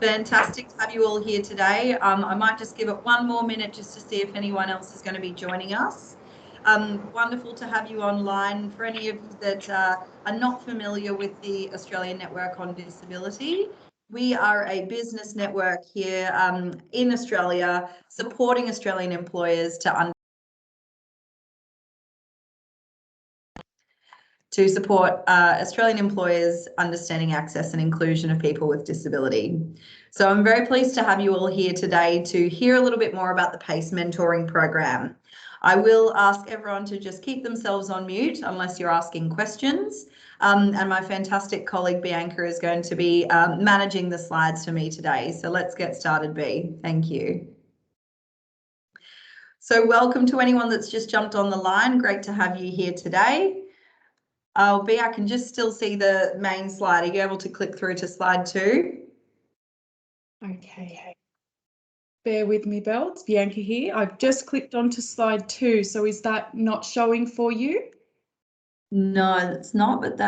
Fantastic to have you all here today. I might just give it one more minute just to see if anyone else is going to be joining us. Wonderful to have you online. For any of you that are not familiar with the Australian Network on Disability, we are a business network here in Australia supporting Australian employers to support Australian employers understanding access and inclusion of people with disability. So I'm very pleased to have you all here today to hear a little bit more about the PACE mentoring program. I will ask everyone to just keep themselves on mute unless you're asking questions. And my fantastic colleague Bianca is going to be managing the slides for me today. So let's get started, B. Thank you. So welcome to anyone that's just jumped on the line. Great to have you here today. B, I can just still see the main slide. Are you able to click through to slide 2? Okay. Bear with me, Belle. It's Bianca here. I've just clicked onto slide 2. So is that not showing for you? No, it's not, but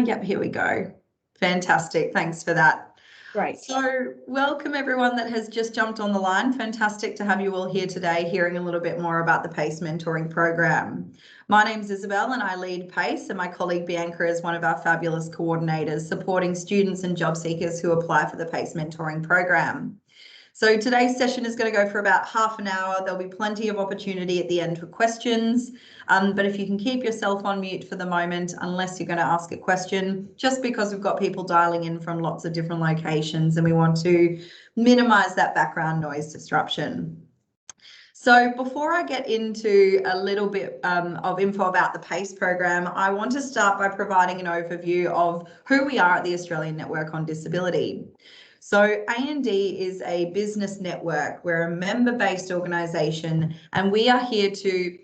yep, here we go. Fantastic. Thanks for that. Great. So welcome everyone that has just jumped on the line. Fantastic to have you all here today hearing a little bit more about the PACE mentoring program. My name's Isabel and I lead PACE, and my colleague Bianca is one of our fabulous coordinators supporting students and job seekers who apply for the PACE mentoring program. So today's session is going to go for about half an hour. There'll be plenty of opportunity at the end for questions, but if you can keep yourself on mute for the moment, unless you're going to ask a question, just because we've got people dialing in from lots of different locations and we want to minimise that background noise disruption. So before I get into a little bit of info about the PACE program, I want to start by providing an overview of who we are at the Australian Network on Disability. So A&D is a business network. We're a member-based organisation, and we are here to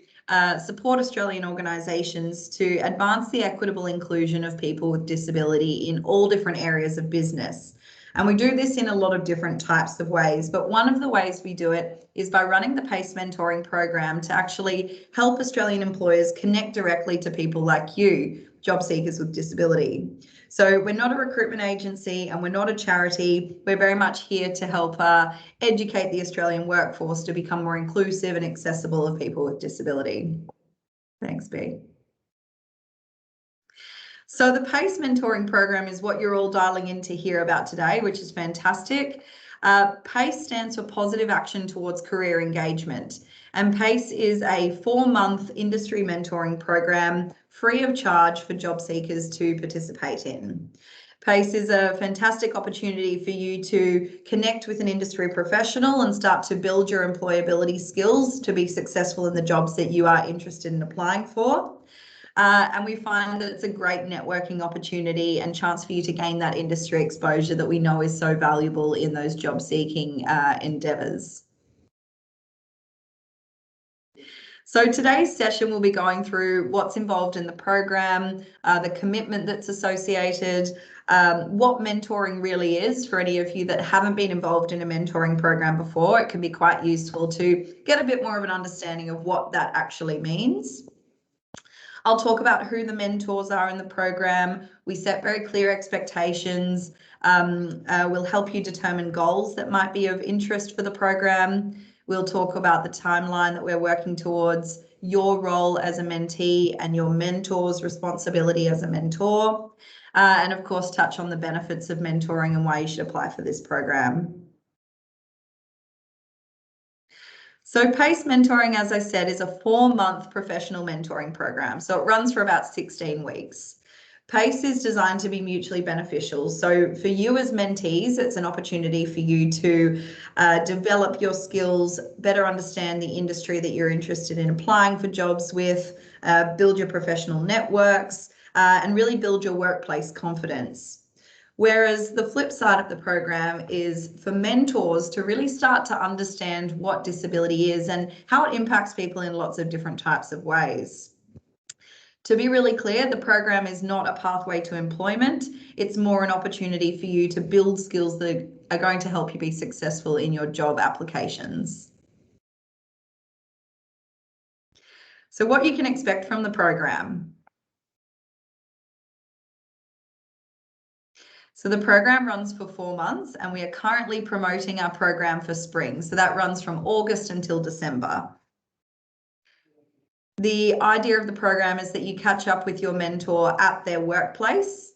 support Australian organisations to advance the equitable inclusion of people with disability in all different areas of business. And we do this in a lot of different types of ways, but one of the ways we do it is by running the PACE mentoring program to actually help Australian employers connect directly to people like you, job seekers with disability. So we're not a recruitment agency and we're not a charity. We're very much here to help educate the Australian workforce to become more inclusive and accessible of people with disability. Thanks, B. So the PACE mentoring program is what you're all dialing in to hear about today, which is fantastic. PACE stands for Positive Action Towards Career Engagement. And PACE is a 4-month industry mentoring program free of charge for job seekers to participate in. PACE is a fantastic opportunity for you to connect with an industry professional and start to build your employability skills to be successful in the jobs that you are interested in applying for. And we find that it's a great networking opportunity and chance for you to gain that industry exposure that we know is so valuable in those job seeking endeavours. So today's session will be going through what's involved in the program, the commitment that's associated, what mentoring really is for any of you that haven't been involved in a mentoring program before. It can be quite useful to get a bit more of an understanding of what that actually means. I'll talk about who the mentors are in the program. We set very clear expectations. We'll help you determine goals that might be of interest for the program. We'll talk about the timeline that we're working towards, your role as a mentee and your mentor's responsibility as a mentor, and of course touch on the benefits of mentoring and why you should apply for this program. So PACE mentoring, as I said, is a 4-month professional mentoring program. So it runs for about 16 weeks. PACE is designed to be mutually beneficial. So for you as mentees, it's an opportunity for you to develop your skills, better understand the industry that you're interested in applying for jobs with, build your professional networks, and really build your workplace confidence. Whereas the flip side of the program is for mentors to really start to understand what disability is and how it impacts people in lots of different types of ways. To be really clear, the program is not a pathway to employment. It's more an opportunity for you to build skills that are going to help you be successful in your job applications. So what you can expect from the program. So the program runs for 4 months, and we are currently promoting our program for spring. So that runs from August until December. The idea of the program is that you catch up with your mentor at their workplace,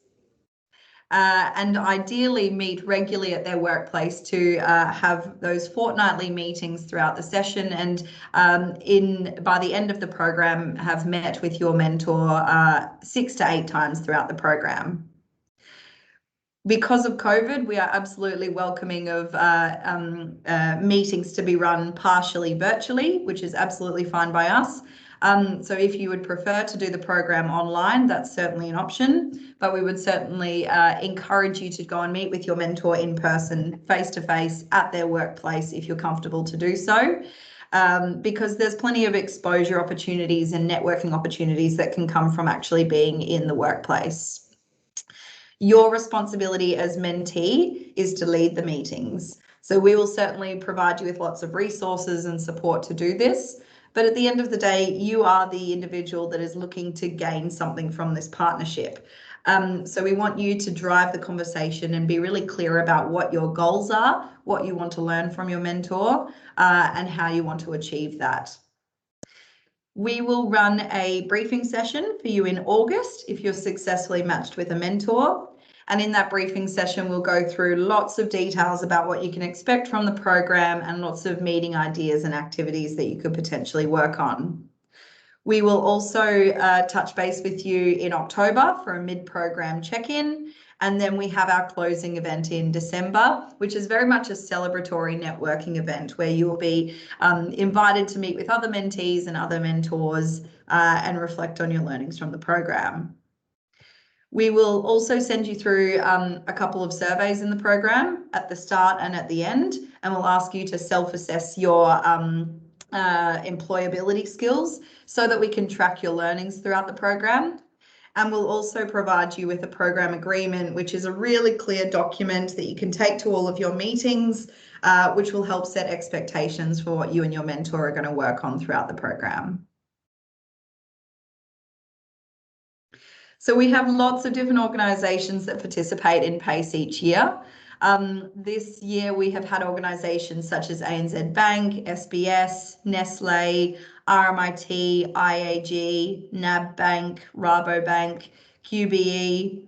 and ideally meet regularly at their workplace to have those fortnightly meetings throughout the session, and by the end of the program have met with your mentor 6 to 8 times throughout the program. Because of COVID, we are absolutely welcoming of meetings to be run partially virtually, which is absolutely fine by us. So if you would prefer to do the program online, that's certainly an option, but we would certainly encourage you to go and meet with your mentor in person, face to face at their workplace if you're comfortable to do so. Because there's plenty of exposure opportunities and networking opportunities that can come from actually being in the workplace. Your responsibility as mentee is to lead the meetings. So we will certainly provide you with lots of resources and support to do this. But at the end of the day, you are the individual that is looking to gain something from this partnership. So we want you to drive the conversation and be really clear about what your goals are, what you want to learn from your mentor, and how you want to achieve that. We will run a briefing session for you in August if you're successfully matched with a mentor. And in that briefing session, we'll go through lots of details about what you can expect from the program and lots of meeting ideas and activities that you could potentially work on. We will also touch base with you in October for a mid-program check-in. And then we have our closing event in December, which is very much a celebratory networking event where you will be invited to meet with other mentees and other mentors and reflect on your learnings from the program. We will also send you through a couple of surveys in the program at the start and at the end, and we'll ask you to self-assess your employability skills so that we can track your learnings throughout the program. And we'll also provide you with a program agreement, which is a really clear document that you can take to all of your meetings, which will help set expectations for what you and your mentor are going to work on throughout the program. So we have lots of different organisations that participate in PACE each year. This year we have had organisations such as ANZ Bank, SBS, Nestle, RMIT, IAG, NAB Bank, Rabobank, QBE,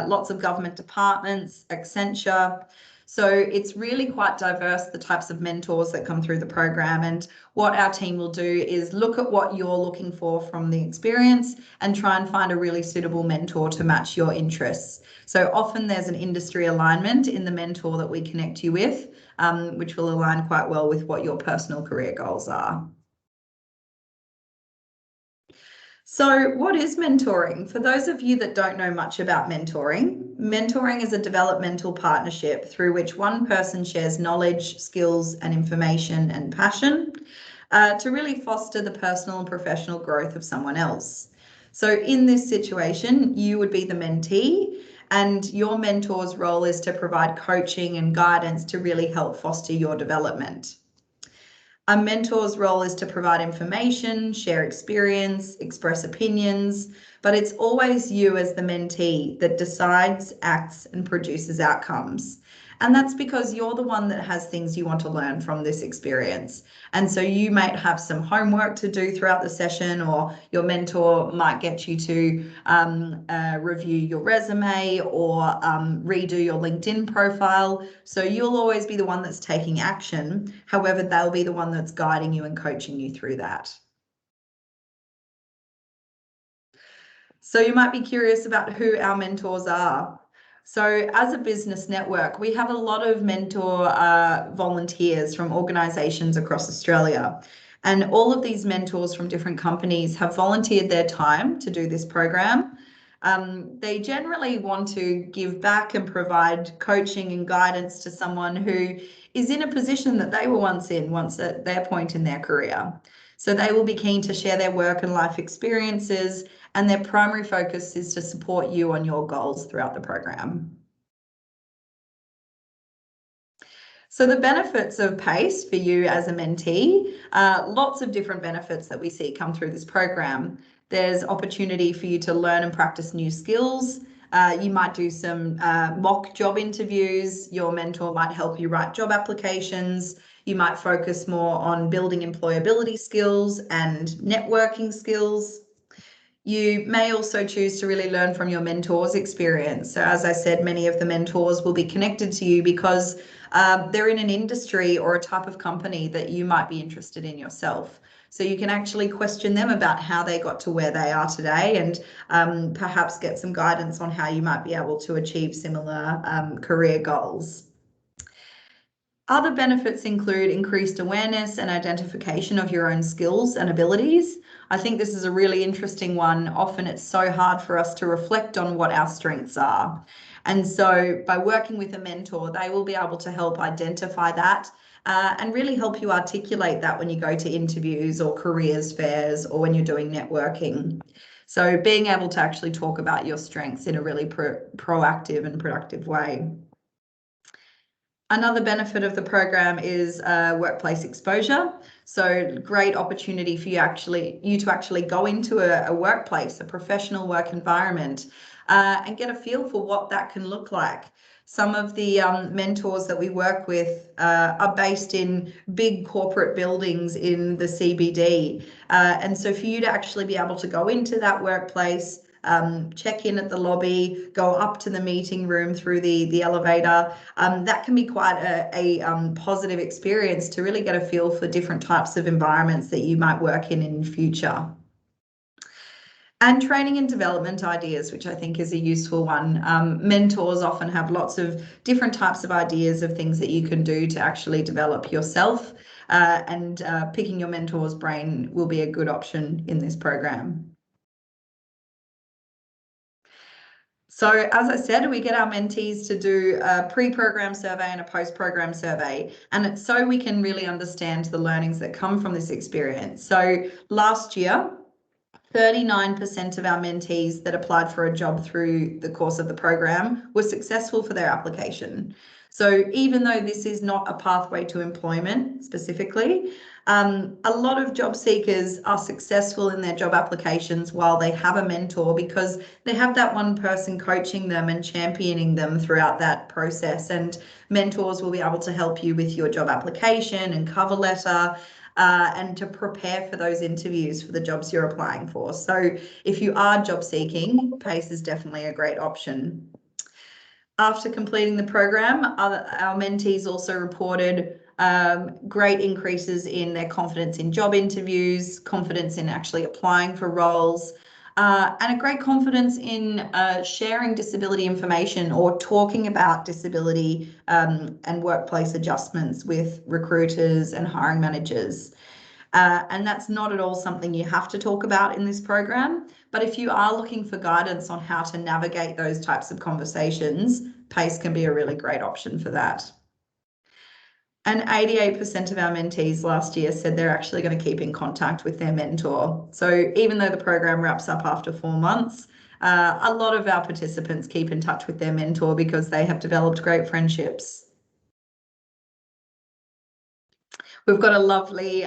lots of government departments, Accenture. So it's really quite diverse, the types of mentors that come through the program. And what our team will do is look at what you're looking for from the experience and try and find a really suitable mentor to match your interests. So often there's an industry alignment in the mentor that we connect you with, which will align quite well with what your personal career goals are. So what is mentoring? For those of you that don't know much about mentoring is a developmental partnership through which one person shares knowledge, skills, and information and passion to really foster the personal and professional growth of someone else. So in this situation, you would be the mentee, and your mentor's role is to provide coaching and guidance to really help foster your development. A mentor's role is to provide information, share experience, express opinions, but it's always you as the mentee that decides, acts, and produces outcomes. And that's because you're the one that has things you want to learn from this experience. And so you might have some homework to do throughout the session, or your mentor might get you to review your resume or redo your LinkedIn profile. So you'll always be the one that's taking action. However, they'll be the one that's guiding you and coaching you through that. So you might be curious about who our mentors are. So as a business network, we have a lot of mentor volunteers from organisations across Australia. And all of these mentors from different companies have volunteered their time to do this program. They generally want to give back and provide coaching and guidance to someone who is in a position that they were once at their point in their career. So they will be keen to share their work and life experiences, and their primary focus is to support you on your goals throughout the program. So the benefits of PACE for you as a mentee, lots of different benefits that we see come through this program. There's opportunity for you to learn and practice new skills, You might do some mock job interviews. Your mentor might help you write job applications. You might focus more on building employability skills and networking skills. You may also choose to really learn from your mentor's experience. So as I said, many of the mentors will be connected to you because they're in an industry or a type of company that you might be interested in yourself. So you can actually question them about how they got to where they are today, and perhaps get some guidance on how you might be able to achieve similar career goals. Other benefits include increased awareness and identification of your own skills and abilities. I think this is a really interesting one. Often it's so hard for us to reflect on what our strengths are. And so by working with a mentor, they will be able to help identify that and really help you articulate that when you go to interviews or careers fairs or when you're doing networking. So being able to actually talk about your strengths in a really proactive and productive way. Another benefit of the program is workplace exposure. So great opportunity for you to actually go into a workplace, a professional work environment, and get a feel for what that can look like. Some of the mentors that we work with are based in big corporate buildings in the CBD. And so for you to actually be able to go into that workplace, check in at the lobby, go up to the meeting room through the elevator. That can be quite a positive experience to really get a feel for different types of environments that you might work in future. And training and development ideas, which I think is a useful one. Mentors often have lots of different types of ideas of things that you can do to actually develop yourself, and picking your mentor's brain will be a good option in this program. So as I said, we get our mentees to do a pre-program survey and a post-program survey, and it's so we can really understand the learnings that come from this experience. So last year, 39% of our mentees that applied for a job through the course of the program were successful for their application. So even though this is not a pathway to employment specifically, a lot of job seekers are successful in their job applications while they have a mentor, because they have that one person coaching them and championing them throughout that process. And mentors will be able to help you with your job application and cover letter, and to prepare for those interviews for the jobs you're applying for. So if you are job seeking, PACE is definitely a great option. After completing the program, our mentees also reported great increases in their confidence in job interviews, confidence in actually applying for roles, and a great confidence in sharing disability information or talking about disability and workplace adjustments with recruiters and hiring managers. And that's not at all something you have to talk about in this program. But if you are looking for guidance on how to navigate those types of conversations, PACE can be a really great option for that. And 88% of our mentees last year said they're actually going to keep in contact with their mentor. So even though the program wraps up after 4 months, a lot of our participants keep in touch with their mentor because they have developed great friendships. We've got a lovely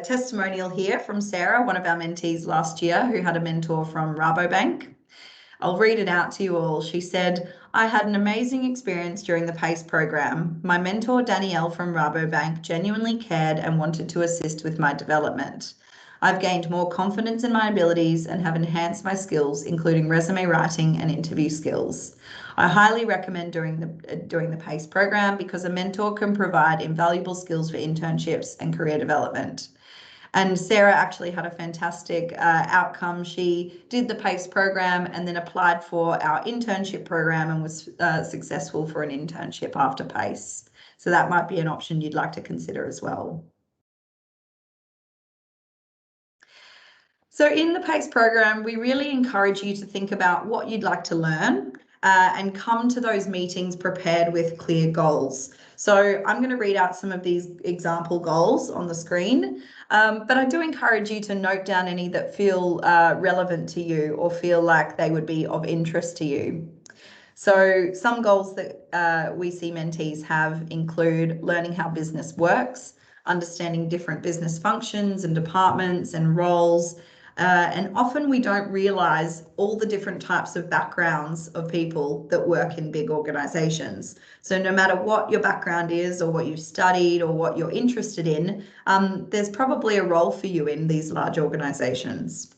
testimonial here from Sarah, one of our mentees last year, who had a mentor from Rabobank. I'll read it out to you all. She said, "I had an amazing experience during the PACE program. My mentor, Danielle from Rabobank, genuinely cared and wanted to assist with my development. I've gained more confidence in my abilities and have enhanced my skills, including resume writing and interview skills. I highly recommend doing the PACE program because a mentor can provide invaluable skills for internships and career development." And Sarah actually had a fantastic outcome. She did the PACE program and then applied for our internship program and was successful for an internship after PACE. So that might be an option you'd like to consider as well. So in the PACE program, we really encourage you to think about what you'd like to learn and come to those meetings prepared with clear goals. So I'm going to read out some of these example goals on the screen, but I do encourage you to note down any that feel relevant to you or feel like they would be of interest to you. So some goals that we see mentees have include learning how business works, understanding different business functions and departments and roles, And often we don't realize all the different types of backgrounds of people that work in big organizations. So no matter what your background is or what you've studied or what you're interested in, there's probably a role for you in these large organizations.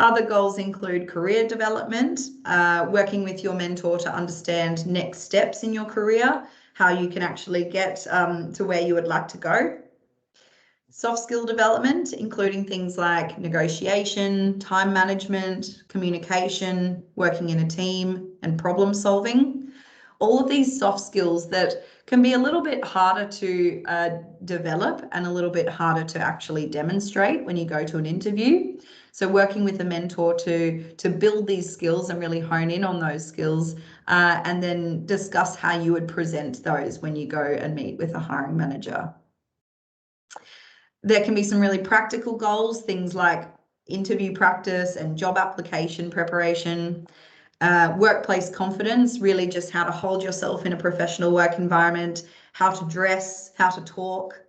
Other goals include career development, working with your mentor to understand next steps in your career, how you can actually get to where you would like to go. Soft skill development, including things like negotiation, time management, communication, working in a team, and problem solving. All of these soft skills that can be a little bit harder to develop and a little bit harder to actually demonstrate when you go to an interview. So working with a mentor to build these skills and really hone in on those skills, and then discuss how you would present those when you go and meet with a hiring manager. There can be some really practical goals, things like interview practice and job application preparation, workplace confidence, really just how to hold yourself in a professional work environment, how to dress, how to talk,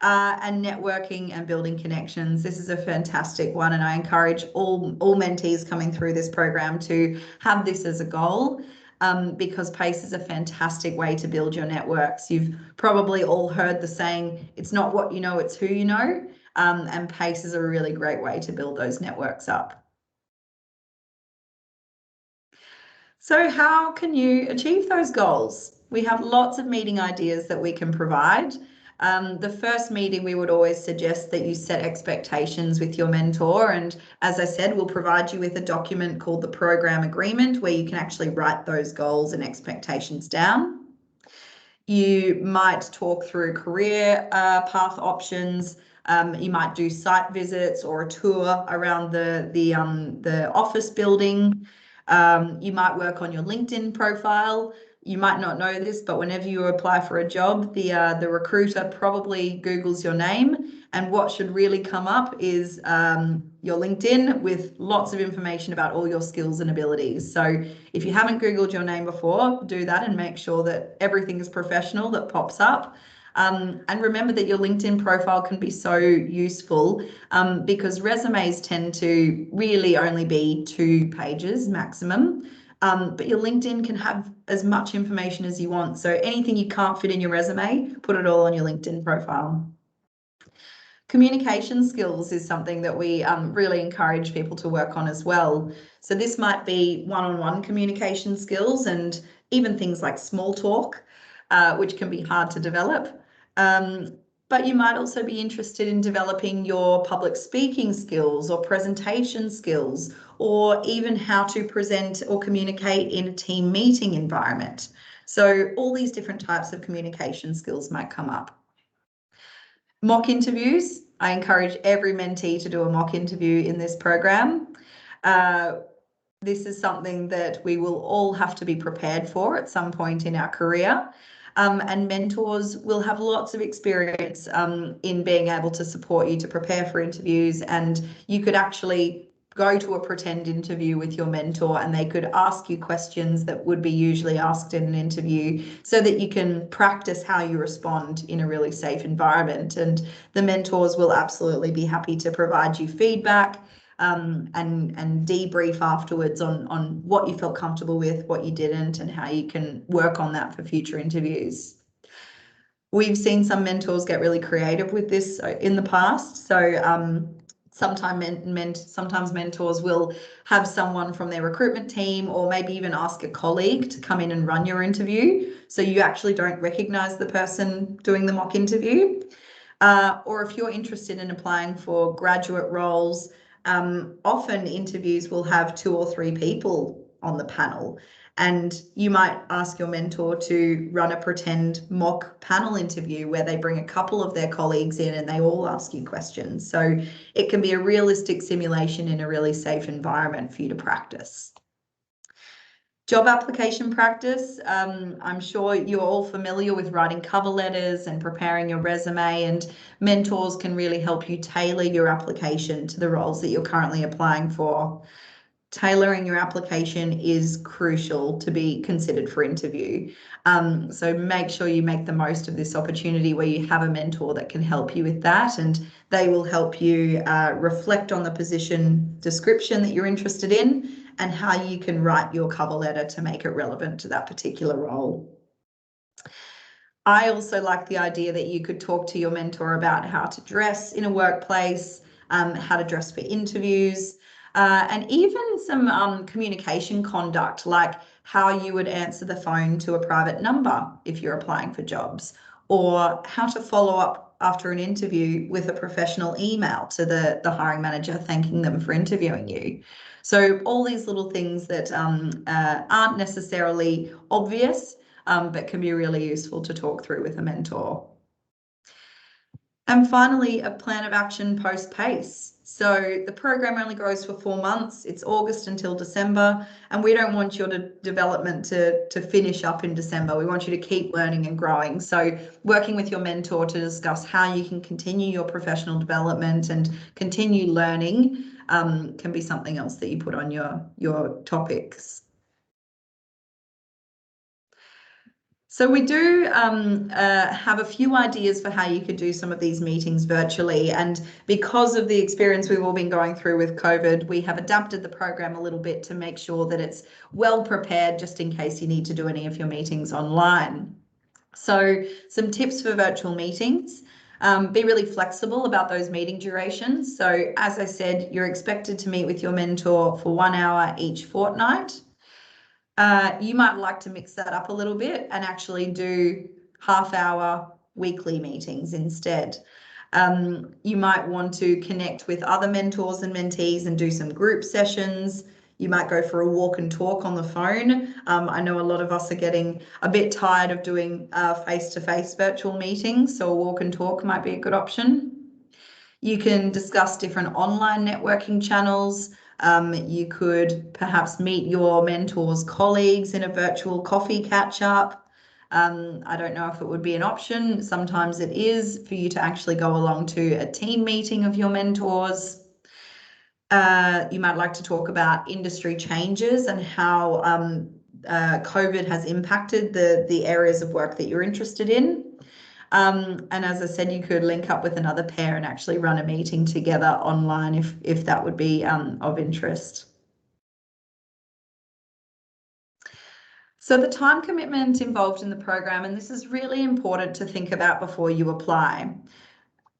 and networking and building connections. This is a fantastic one, and I encourage all mentees coming through this program to have this as a goal. Because PACE is a fantastic way to build your networks. You've probably all heard the saying, it's not what you know, it's who you know. And PACE is a really great way to build those networks up. So how can you achieve those goals? We have lots of meeting ideas that we can provide. The first meeting, we would always suggest that you set expectations with your mentor. And as I said, we'll provide you with a document called the program agreement where you can actually write those goals and expectations down. You might talk through career path options. You might do site visits or a tour around the office building. You might work on your LinkedIn profile. You might not know this, but whenever you apply for a job, the recruiter probably Googles your name, and what should really come up is your LinkedIn with lots of information about all your skills and abilities. So if you haven't Googled your name before, do that and make sure that everything is professional that pops up. And remember that your LinkedIn profile can be so useful because resumes tend to really only be 2 pages maximum. But your LinkedIn can have as much information as you want. So anything you can't fit in your resume, put it all on your LinkedIn profile. Communication skills is something that we really encourage people to work on as well. So this might be one-on-one communication skills and even things like small talk, which can be hard to develop. But you might also be interested in developing your public speaking skills or presentation skills, or even how to present or communicate in a team meeting environment. So all these different types of communication skills might come up. Mock interviews. I encourage every mentee to do a mock interview in this program. This is something that we will all have to be prepared for at some point in our career. And mentors will have lots of experience in being able to support you to prepare for interviews. And you could actually go to a pretend interview with your mentor and they could ask you questions that would be usually asked in an interview so that you can practice how you respond in a really safe environment. And the mentors will absolutely be happy to provide you feedback and debrief afterwards on what you felt comfortable with, what you didn't, and how you can work on that for future interviews. We've seen some mentors get really creative with this in the past. So sometimes mentors will have someone from their recruitment team or maybe even ask a colleague to come in and run your interview. So you actually don't recognize the person doing the mock interview. Or if you're interested in applying for graduate roles, often interviews will have 2 or 3 people on the panel, and you might ask your mentor to run a pretend mock panel interview where they bring a couple of their colleagues in and they all ask you questions. So it can be a realistic simulation in a really safe environment for you to practice. Job application practice. I'm sure you're all familiar with writing cover letters and preparing your resume, and mentors can really help you tailor your application to the roles that you're currently applying for. tailoring your application is crucial to be considered for interview. So make sure you make the most of this opportunity where you have a mentor that can help you with that, and they will help you reflect on the position description that you're interested in and how you can write your cover letter to make it relevant to that particular role. I also like the idea that you could talk to your mentor about how to dress in a workplace, how to dress for interviews, and even some communication conduct, like how you would answer the phone to a private number if you're applying for jobs, or how to follow up after an interview with a professional email to the hiring manager thanking them for interviewing you. So all these little things that aren't necessarily obvious, but can be really useful to talk through with a mentor. And finally, a plan of action post-PACE. So the program only goes for 4 months. It's August until December, and we don't want your development to finish up in December. We want you to keep learning and growing. So working with your mentor to discuss how you can continue your professional development and continue learning can be something else that you put on your topics. So we do have a few ideas for how you could do some of these meetings virtually, and because of the experience we've all been going through with COVID, we have adapted the program a little bit to make sure that it's well prepared just in case you need to do any of your meetings online. So some tips for virtual meetings. Be really flexible about those meeting durations. So as I said, you're expected to meet with your mentor for 1 hour each fortnight. You might like to mix that up a little bit and actually do half-hour weekly meetings instead. You might want to connect with other mentors and mentees and do some group sessions. You might go for a walk and talk on the phone. I know a lot of us are getting a bit tired of doing face-to-face virtual meetings, so a walk and talk might be a good option. You can discuss different online networking channels. You could perhaps meet your mentor's colleagues in a virtual coffee catch-up. I don't know if it would be an option. Sometimes it is for you to actually go along to a team meeting of your mentors. You might like to talk about industry changes and how COVID has impacted the areas of work that you're interested in. And as I said, you could link up with another pair and actually run a meeting together online if that would be of interest. So the time commitment involved in the program, and this is really important to think about before you apply.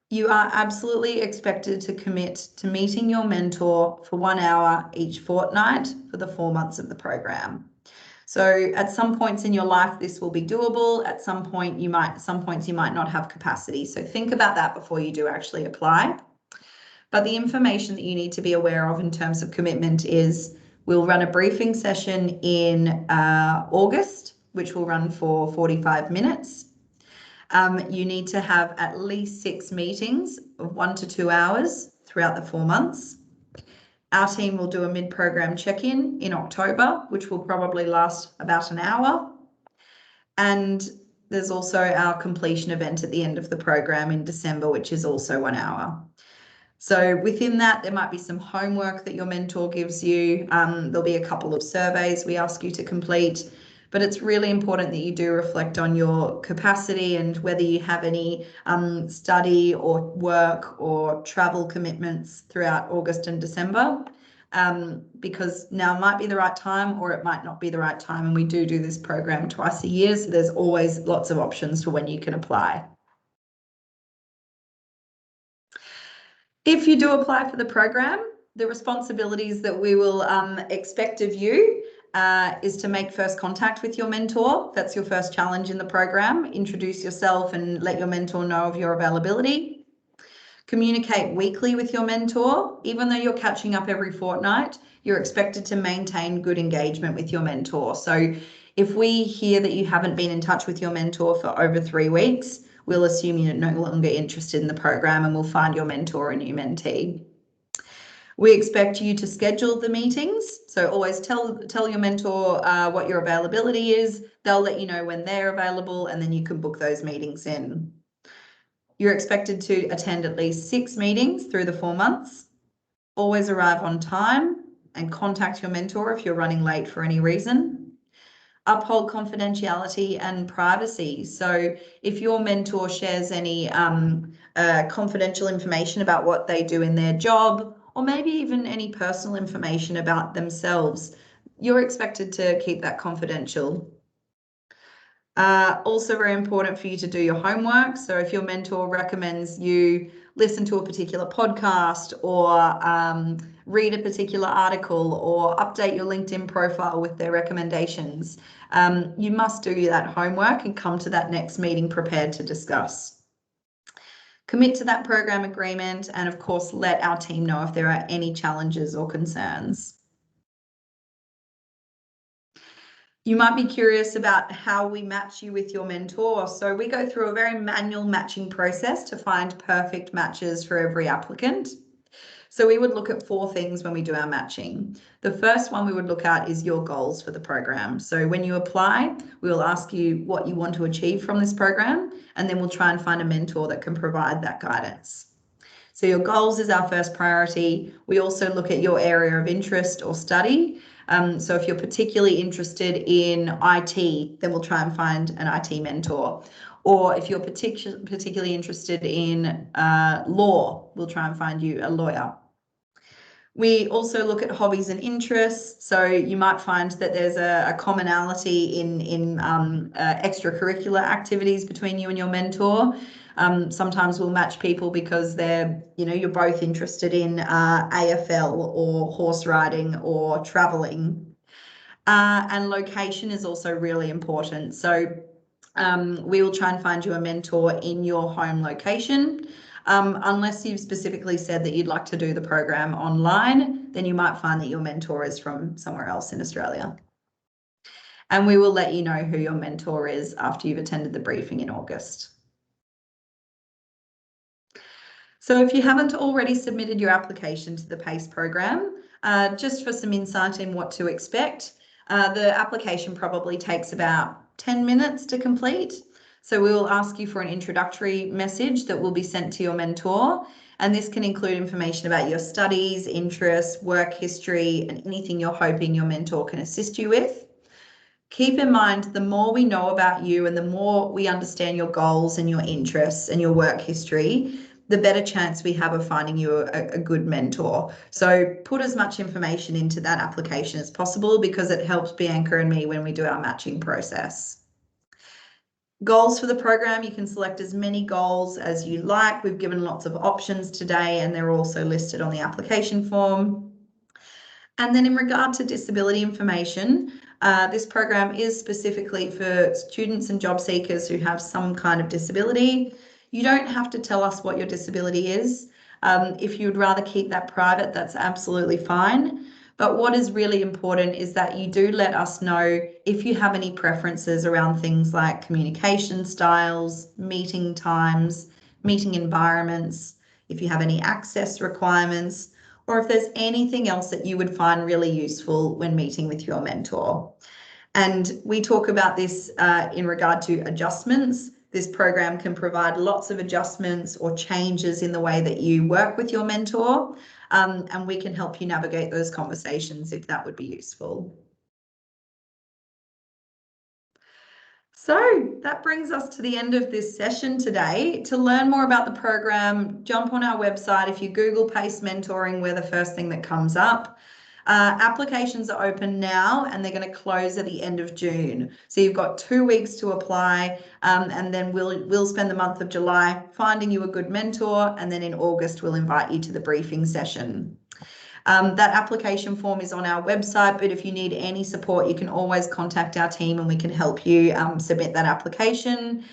You are absolutely expected to commit to meeting your mentor for 1 hour each fortnight for the 4 months of the program. So at some points in your life, this will be doable. At some points you might not have capacity. So think about that before you do actually apply. But the information that you need to be aware of in terms of commitment is we'll run a briefing session in August, which will run for 45 minutes. You need to have at least 6 meetings of 1 to 2 hours throughout the 4 months. Our team will do a mid-program check-in in October, which will probably last about an hour. And there's also our completion event at the end of the program in December, which is also 1 hour. So within that, there might be some homework that your mentor gives you. There'll be a couple of surveys we ask you to complete, but it's really important that you do reflect on your capacity and whether you have any study or work or travel commitments throughout August and December, because now might be the right time or it might not be the right time. And we do this program twice a year, so there's always lots of options for when you can apply. If you do apply for the program, the responsibilities that we will expect of you is to make first contact with your mentor. That's your first challenge in the program. Introduce yourself and let your mentor know of your availability. Communicate weekly with your mentor. Even though you're catching up every fortnight, you're expected to maintain good engagement with your mentor. So if we hear that you haven't been in touch with your mentor for over 3 weeks, we'll assume you're no longer interested in the program and we'll find your mentor a new mentee. We expect you to schedule the meetings. So always tell your mentor what your availability is. They'll let you know when they're available and then you can book those meetings in. You're expected to attend at least 6 meetings through the 4 months. Always arrive on time. and contact your mentor if you're running late for any reason. Uphold confidentiality and privacy. So if your mentor shares any confidential information about what they do in their job, or maybe even any personal information about themselves, you're expected to keep that confidential. Also very important for you to do your homework. So if your mentor recommends you listen to a particular podcast or read a particular article or update your LinkedIn profile with their recommendations, you must do that homework and come to that next meeting prepared to discuss. Commit to that program agreement, and of course, let our team know if there are any challenges or concerns. You might be curious about how we match you with your mentor. So we go through a very manual matching process to find perfect matches for every applicant. So we would look at 4 things when we do our matching. The first one we would look at is your goals for the program. So when you apply, we'll ask you what you want to achieve from this program, and then we'll try and find a mentor that can provide that guidance. So your goals is our first priority. We also look at your area of interest or study. So if you're particularly interested in IT, then we'll try and find an IT mentor. Or if you're particularly interested in law, we'll try and find you a lawyer. We also look at hobbies and interests. So you might find that there's a commonality in extracurricular activities between you and your mentor. Sometimes we'll match people because you're both interested in AFL or horse riding or traveling. And location is also really important. So we will try and find you a mentor in your home location. Unless you've specifically said that you'd like to do the program online, then you might find that your mentor is from somewhere else in Australia. And we will let you know who your mentor is after you've attended the briefing in August. So if you haven't already submitted your application to the PACE program, just for some insight in what to expect, the application probably takes about 10 minutes to complete. So we will ask you for an introductory message that will be sent to your mentor. And this can include information about your studies, interests, work history, and anything you're hoping your mentor can assist you with. Keep in mind, the more we know about you and the more we understand your goals and your interests and your work history, the better chance we have of finding you a good mentor. So put as much information into that application as possible because it helps Bianca and me when we do our matching process. Goals for the program, you can select as many goals as you like. We've given lots of options today and they're also listed on the application form. And then in regard to disability information, this program is specifically for students and job seekers who have some kind of disability. You don't have to tell us what your disability is. If you'd rather keep that private, that's absolutely fine. But what is really important is that you do let us know if you have any preferences around things like communication styles, meeting times, meeting environments, if you have any access requirements, or if there's anything else that you would find really useful when meeting with your mentor. And we talk about this in regard to adjustments. This program can provide lots of adjustments or changes in the way that you work with your mentor, and we can help you navigate those conversations if that would be useful. So that brings us to the end of this session today. To learn more about the program, jump on our website. If you Google PACE Mentoring, we're the first thing that comes up. Applications are open now and they're going to close at the end of June. So you've got 2 weeks to apply, and then we'll spend the month of July finding you a good mentor, and then in August we'll invite you to the briefing session. That application form is on our website, but if you need any support, you can always contact our team and we can help you submit that application.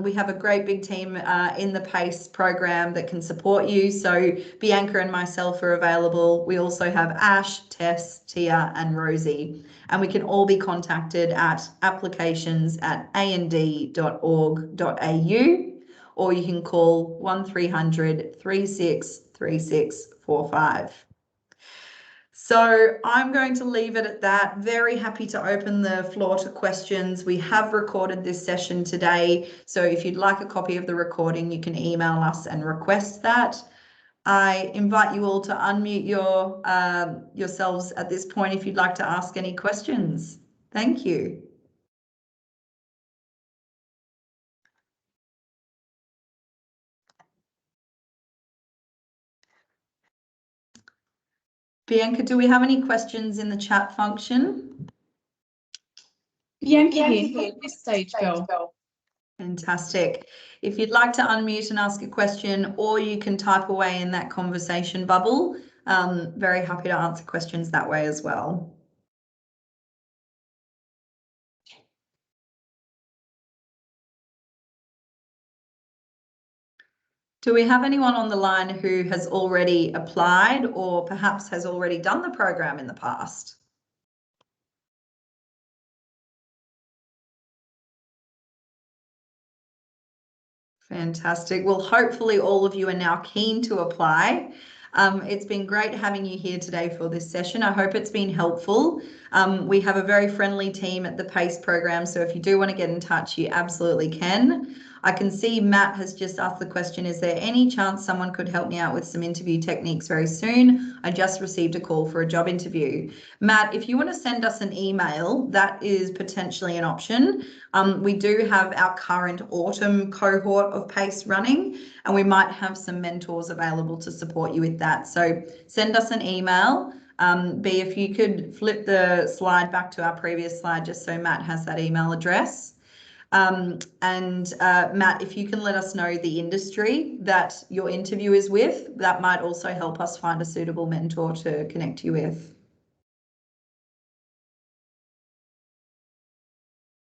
We have a great big team in the PACE program that can support you. So Bianca and myself are available. We also have Ash, Tess, Tia, and Rosie, and we can all be contacted at applications@and.org.au, or you can call 1300 363645. So I'm going to leave it at that. Very happy to open the floor to questions. We have recorded this session today, so if you'd like a copy of the recording, you can email us and request that. I invite you all to unmute yourselves at this point if you'd like to ask any questions. Thank you. Bianca, do we have any questions in the chat function? Bianca here at this stage, Belle. Fantastic. If you'd like to unmute and ask a question, or you can type away in that conversation bubble, very happy to answer questions that way as well. Do we have anyone on the line who has already applied or perhaps has already done the program in the past? Fantastic. Well, hopefully all of you are now keen to apply. It's been great having you here today for this session. I hope it's been helpful. We have a very friendly team at the PACE program, so if you do want to get in touch, you absolutely can. I can see Matt has just asked the question, is there any chance someone could help me out with some interview techniques very soon? I just received a call for a job interview. Matt, if you want to send us an email, that is potentially an option. We do have our current autumn cohort of PACE running, and we might have some mentors available to support you with that. So send us an email. B, if you could flip the slide back to our previous slide, just so Matt has that email address. Matt, if you can let us know the industry that your interview is with, that might also help us find a suitable mentor to connect you with.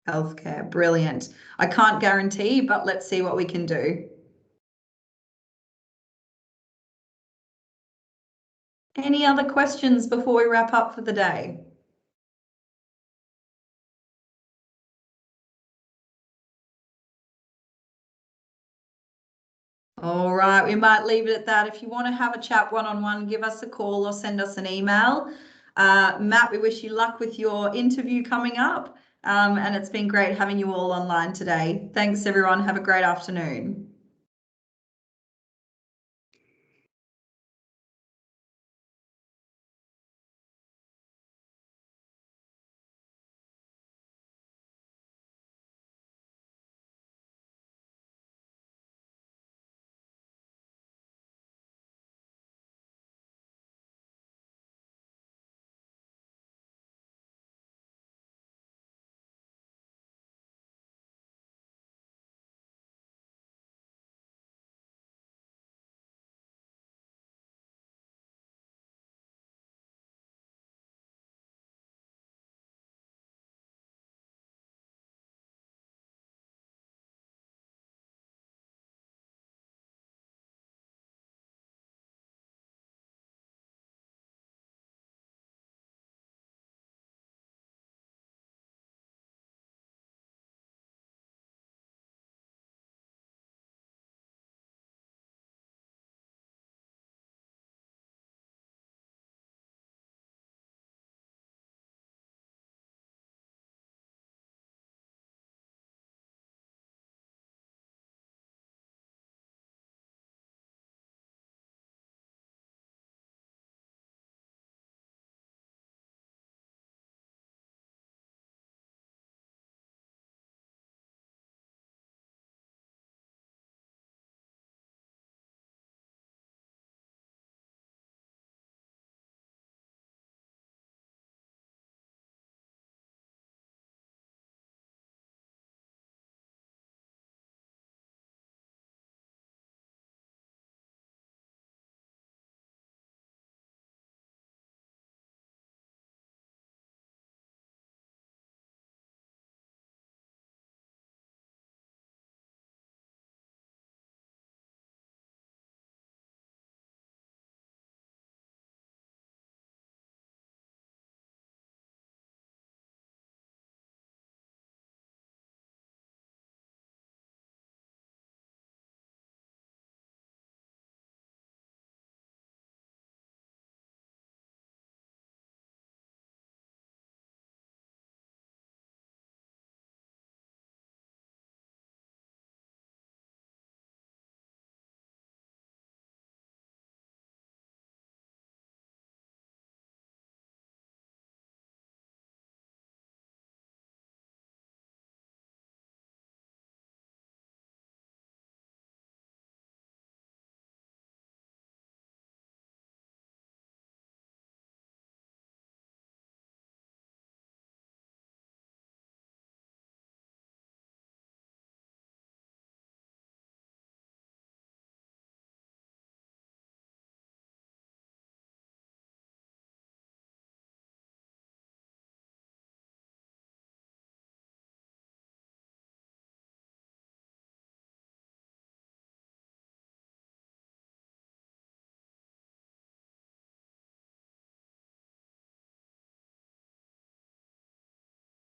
Healthcare, brilliant. I can't guarantee, but let's see what we can do. Any other questions before we wrap up for the day? All right, we might leave it at that. If you want to have a chat one-on-one, give us a call or send us an email. Matt, we wish you luck with your interview coming up. And it's been great having you all online today. Thanks, everyone. Have a great afternoon.